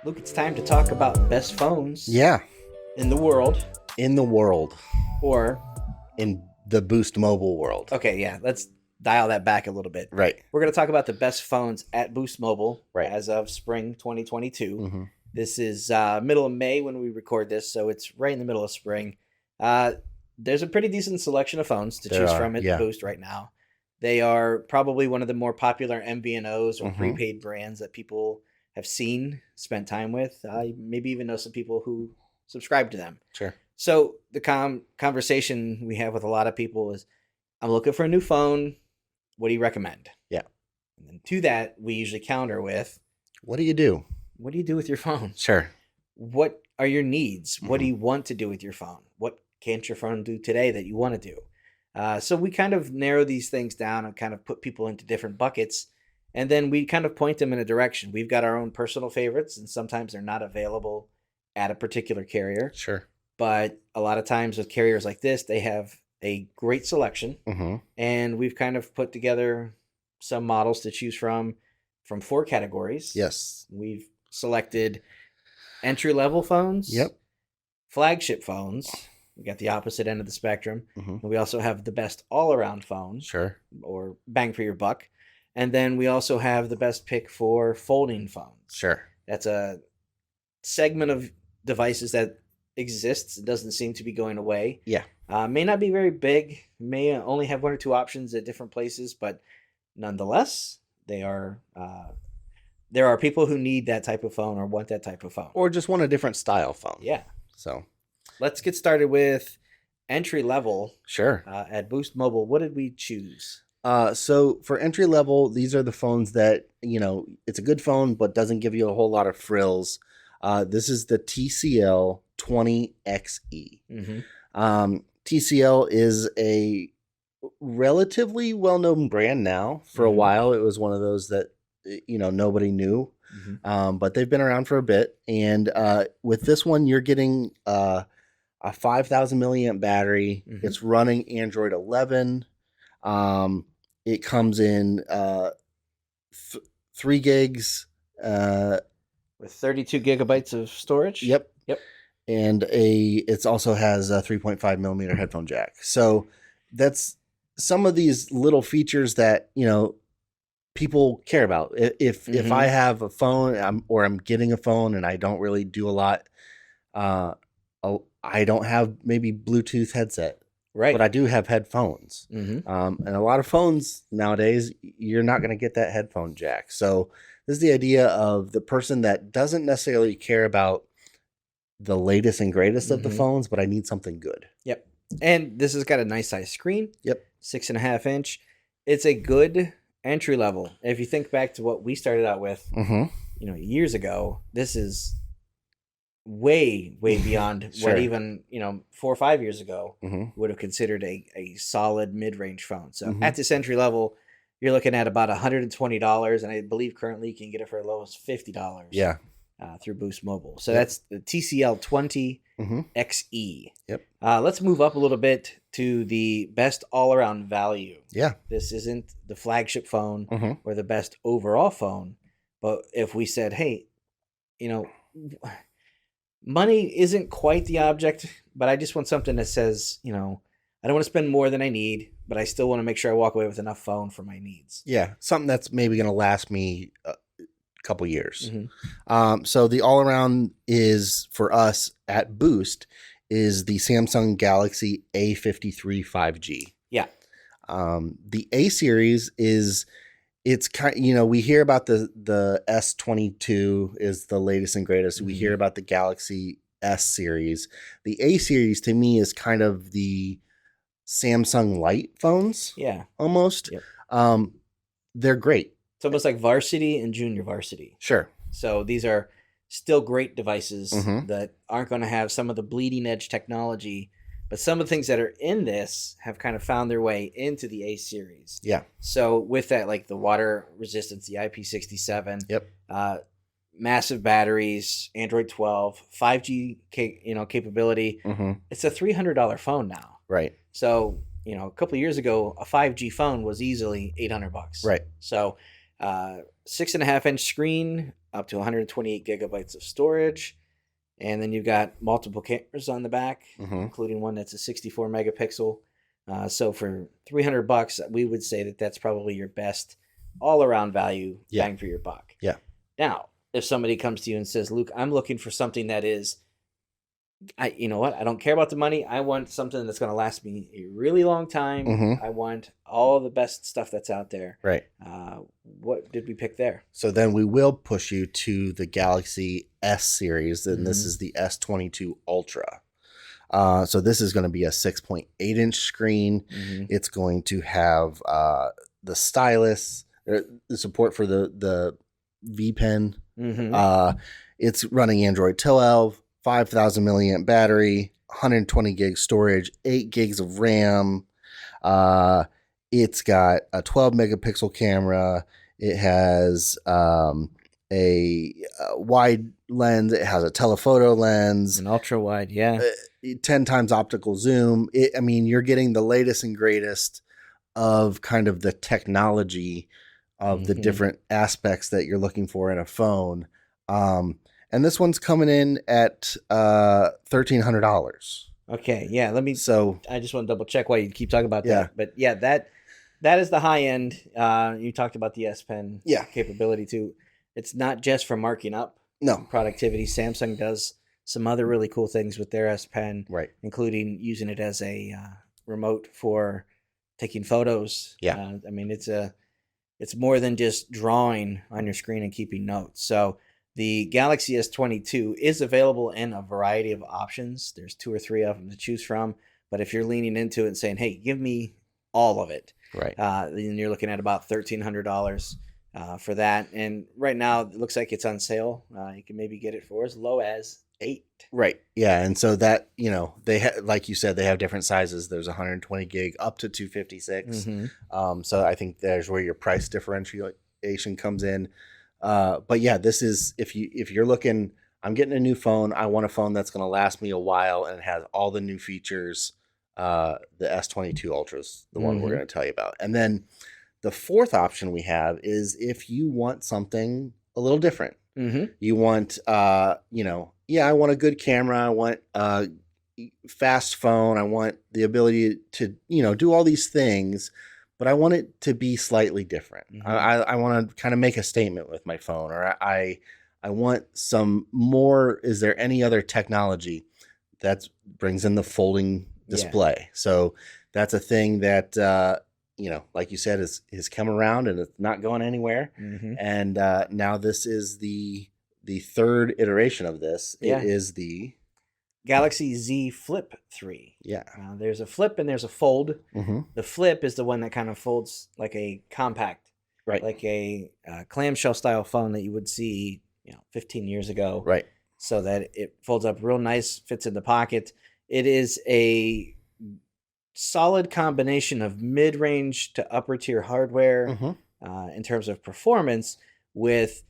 Luke, it's time to talk about best phones Yeah, in the world. in the world, Or, in the Boost Mobile world. okay, yeah, let's dial that back a little bit. Right. We're going to talk about the best phones at Boost Mobile Right. as of spring 2022. Mm-hmm. This is middle of May when we record this, so it's right in the middle of spring. There's a pretty decent selection of phones to choose from at Boost right now. They are probably one of the more popular MVNOs or prepaid brands that people have seen, spent time with. Maybe even know some people who subscribe to them. Sure. So the conversation we have with a lot of people is, I'm looking for a new phone. What do you recommend? Yeah. And then to that, we usually counter with, what do you do? what do you do with your phone? Sure. What are your needs? What do you want to do with your phone? What can't your phone do today that you want to do? So we kind of narrow these things down and kind of put people into different buckets. And then we kind of point them in a direction. We've got our own personal favorites, and sometimes they're not available at a particular carrier. Sure. But a lot of times with carriers like this, they have a great selection. Mm-hmm. And we've kind of put together some models to choose from 4 categories. Yes. We've selected entry-level phones. Yep. Flagship phones. We got the opposite end of the spectrum. Mm-hmm. And we also have the best all-around phone. Sure. Or bang for your buck. And then we also have the best pick for folding phones. Sure. That's a segment of devices that exists. It doesn't seem to be going away. Yeah. May not be very big. May only have 1 or 2 options at different places, but nonetheless, they are. There are people who need that type of phone or want that type of phone, Or just want a different style phone. yeah. So Let's get started with entry level. sure. At Boost Mobile, what did we choose? So for entry level, these are the phones that, it's a good phone, but doesn't give you a whole lot of frills. This is the TCL 20XE. Mm-hmm. TCL is a relatively well-known brand now. For a while, it was one of those that, nobody knew. Mm-hmm. But they've been around for a bit. And with this one, you're getting a 5,000 milliamp battery. Mm-hmm. It's running Android 11. It comes in 3 gigs. With 32 gigabytes of storage. Yep. And it also has a 3.5 millimeter headphone jack. So that's some of these little features that, people care about. If I have a phone I'm getting a phone and I don't really do a lot, I don't have maybe Bluetooth headset. Right. But I do have headphones. Mm-hmm. And a lot of phones nowadays, you're not going to get that headphone jack. So this is the idea of the person that doesn't necessarily care about the latest and greatest of the phones, but I need something good. Yep. And this has got a nice size screen. Yep. 6.5 inch. It's a good entry level. If you think back to what we started out with, years ago, this is way beyond Sure. what even 4 or 5 years ago Mm-hmm. would have considered a solid mid-range phone. So at this entry level, you're looking at about $120, and I believe currently you can get it for as low as $50. Yeah. Through Boost Mobile. So that's the TCL 20XE. Yep. Let's move up a little bit to the best all-around value. Yeah. This isn't the flagship phone or the best overall phone, but if we said, hey, money isn't quite the object, but I just want something that says, I don't want to spend more than I need, but I still want to make sure I walk away with enough phone for my needs. Yeah. Something that's maybe going to last me a couple years. So the all around is for us at Boost is the Samsung Galaxy A53 5G. Yeah. The A series it's kind, we hear about the S22 is the latest and greatest. We hear about the Galaxy S series. The A series to me is kind of the Samsung Lite phones. Yeah. Almost. Yep. They're great. It's almost like varsity and junior varsity. Sure. So these are still great devices that aren't going to have some of the bleeding edge technology, but some of the things that are in this have kind of found their way into the A series. Yeah. So with that, like the water resistance, the IP67, Yep. Massive batteries, Android 12, 5G capability. It's a $300 phone now. Right. So, a couple of years ago, a 5G phone was easily $800. Right. So 6.5 inch screen, up to 128 gigabytes of storage. And then you've got multiple cameras on the back, including one that's a 64 megapixel. So for $300, we would say that that's probably your best all-around value, bang for your buck. Yeah. Now, if somebody comes to you and says, Luke, I'm looking for something that is, you know what? I don't care about the money. I want something that's going to last me a really long time. I want all the best stuff that's out there. Right. What did we pick there? So then we will push you to the Galaxy S series, and this is the S22 Ultra. So this is going to be a 6.8-inch screen. It's going to have the stylus, the support for the V Pen. It's running Android 12. 5,000 milliamp battery, 120 gig storage, 8 gigs of RAM. It's got a 12 megapixel camera. It has a wide lens. It has a telephoto lens. An ultra wide, 10 times optical zoom. You're getting the latest and greatest of kind of the technology of the different aspects that you're looking for in a phone. And this one's coming in at $1,300. Okay, yeah. I just want to double check why you keep talking about that. But yeah, that is the high end. You talked about the S Pen capability too. It's not just for marking up. No. Productivity. Samsung does some other really cool things with their S Pen, right? Including using it as a remote for taking photos. Yeah. It's more than just drawing on your screen and keeping notes. So the Galaxy S22 is available in a variety of options. There's 2 or 3 of them to choose from. But if you're leaning into it and saying, hey, give me all of it, right? Then you're looking at about $1,300 for that. And right now, it looks like it's on sale. You can maybe get it for as low as $8. Right. Yeah. And so that, like you said, they have different sizes. There's 120 gig up to 256. So I think there's where your price differentiation comes in. But yeah, this is if you're looking, I'm getting a new phone. I want a phone that's going to last me a while and it has all the new features. The S22 Ultra is the one we're going to tell you about. And then the fourth option we have is if you want something a little different. You want, I want a good camera. I want a fast phone. I want the ability to, do all these things. But I want it to be slightly different. I want to kind of make a statement with my phone, or I want some more. Is there any other technology that brings in the folding display? So that's a thing that, like you said, has come around and it's not going anywhere. And now this is the third iteration of this. It is the Galaxy Z Flip 3. Yeah. There's a flip and there's a fold. The flip is the one that kind of folds like a compact, right? Like a clamshell style phone that you would see, 15 years ago. Right. So that it folds up real nice, fits in the pocket. It is a solid combination of mid-range to upper tier hardware in terms of performance, with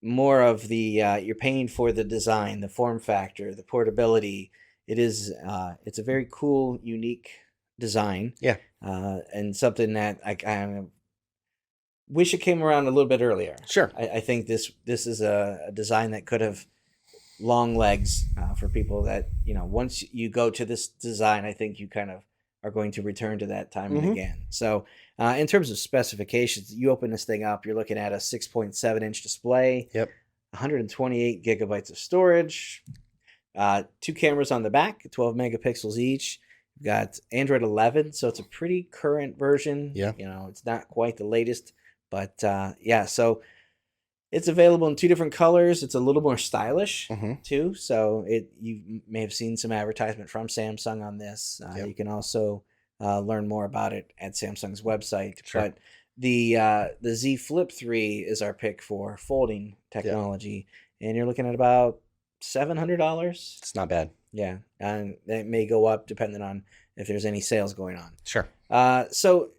more of the you're paying for the design, the form factor, the portability. It's a very cool, unique design. Yeah. And something that I kind of wish it came around a little bit earlier. Sure. I think this is a design that could have long legs for people that, once you go to this design, I think you kind of are going to return to that time and again. So in terms of specifications, you open this thing up, you're looking at a 6.7-inch display. Yep. 128 gigabytes of storage, 2 cameras on the back, 12 megapixels each. You've got Android 11, so it's a pretty current version. Yeah. It's not quite the latest, but so it's available in 2 different colors. It's a little more stylish too. So you may have seen some advertisement from Samsung on this. You can also learn more about it at Samsung's website. Sure. But the Z Flip 3 is our pick for folding technology, and you're looking at about $700. It's not bad. Yeah, and that may go up depending on if there's any sales going on. Sure. So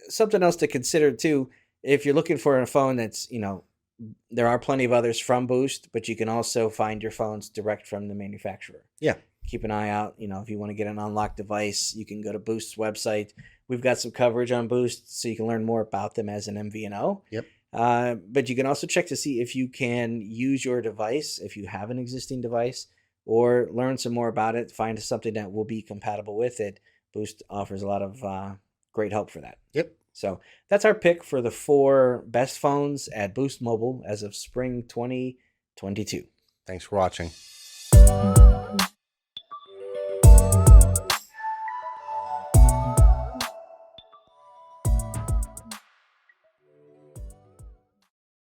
something else to consider too, if you're looking for a phone that's, there are plenty of others from Boost, but you can also find your phones direct from the manufacturer. Yeah. Keep an eye out. If you want to get an unlocked device, you can go to Boost's website. We've got some coverage on Boost, so you can learn more about them as an MVNO. Yep. But you can also check to see if you can use your device, if you have an existing device, or learn some more about it, find something that will be compatible with it. Boost offers a lot of great help for that. Yep. So that's our pick for the 4 best phones at Boost Mobile as of spring 2022. Thanks for watching.